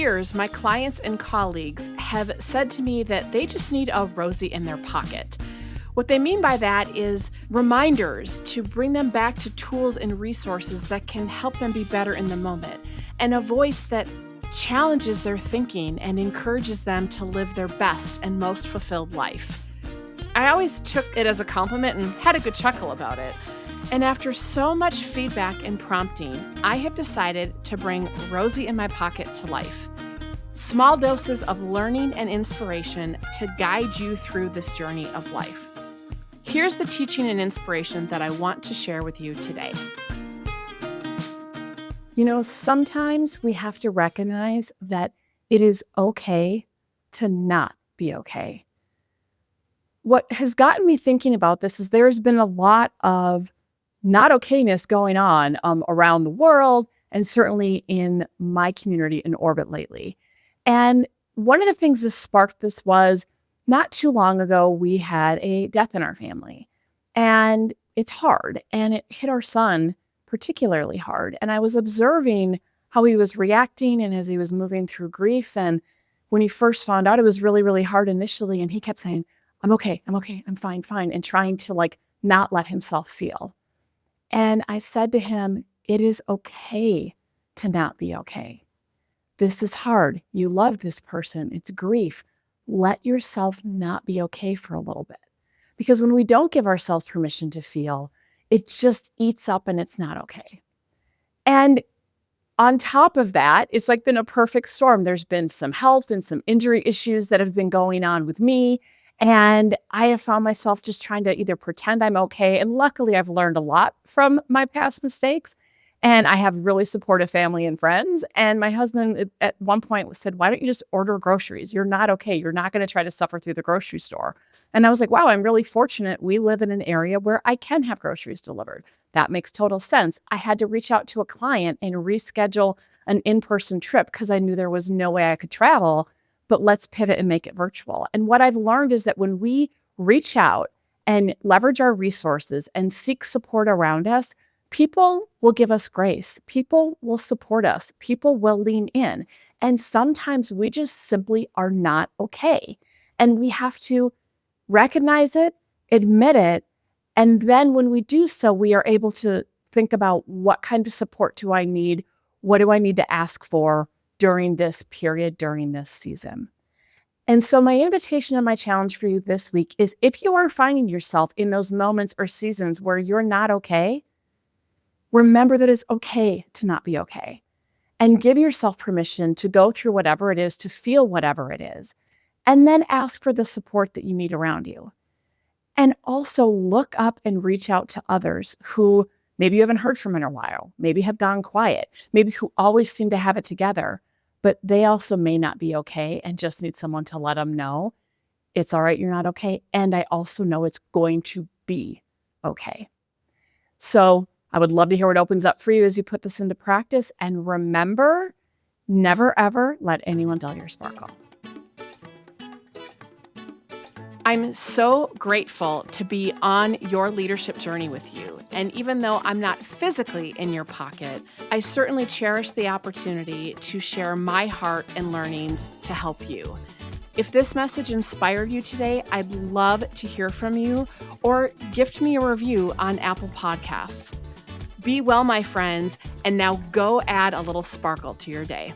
years, my clients and colleagues have said to me that they just need a Rosie in their pocket. What they mean by that is reminders to bring them back to tools and resources that can help them be better in the moment, and a voice that challenges their thinking and encourages them to live their best and most fulfilled life. I always took it as a compliment and had a good chuckle about it. And after so much feedback and prompting, I have decided to bring Rosie in my pocket to life. Small doses of learning and inspiration to guide you through this journey of life. Here's the teaching and inspiration that I want to share with you today. Sometimes we have to recognize that it is okay to not be okay. What has gotten me thinking about this is there's been a lot of not okayness going on around the world and certainly in my community in orbit lately. And one of the things that sparked this was not too long ago, we had a death in our family. And it's hard. And it hit our son particularly hard. And I was observing how he was reacting and as he was moving through grief. And when he first found out, it was really, really hard initially. And he kept saying, I'm okay, I'm fine. And trying to not let himself feel. And I said to him, it is okay to not be okay. This is hard. You love this person. It's grief. Let yourself not be okay for a little bit. Because when we don't give ourselves permission to feel, it just eats up and it's not okay. And on top of that, it's been a perfect storm. There's been some health and some injury issues that have been going on with me. And I have found myself just trying to either pretend I'm okay. And luckily, I've learned a lot from my past mistakes. And I have really supportive family and friends. And my husband at one point said, why don't you just order groceries? You're not okay. You're not going to try to suffer through the grocery store. And I was like, wow, I'm really fortunate. We live in an area where I can have groceries delivered. That makes total sense. I had to reach out to a client and reschedule an in-person trip because I knew there was no way I could travel, but let's pivot and make it virtual. And what I've learned is that when we reach out and leverage our resources and seek support around us, people will give us grace. People will support us. People will lean in. And sometimes we just simply are not okay. And we have to recognize it, admit it. And then when we do so, we are able to think about what kind of support do I need? What do I need to ask for during this period, during this season? And so my invitation and my challenge for you this week is if you are finding yourself in those moments or seasons where you're not okay, remember that it's okay to not be okay, and give yourself permission to go through whatever it is, to feel whatever it is, and then ask for the support that you need around you. And also look up and reach out to others who maybe you haven't heard from in a while, maybe have gone quiet, maybe who always seem to have it together, but they also may not be okay and just need someone to let them know it's all right, you're not okay. And I also know it's going to be okay. So I would love to hear what opens up for you as you put this into practice. And remember, never, ever let anyone dull your sparkle. I'm so grateful to be on your leadership journey with you. And even though I'm not physically in your pocket, I certainly cherish the opportunity to share my heart and learnings to help you. If this message inspired you today, I'd love to hear from you or gift me a review on Apple Podcasts. Be well, my friends, and now go add a little sparkle to your day.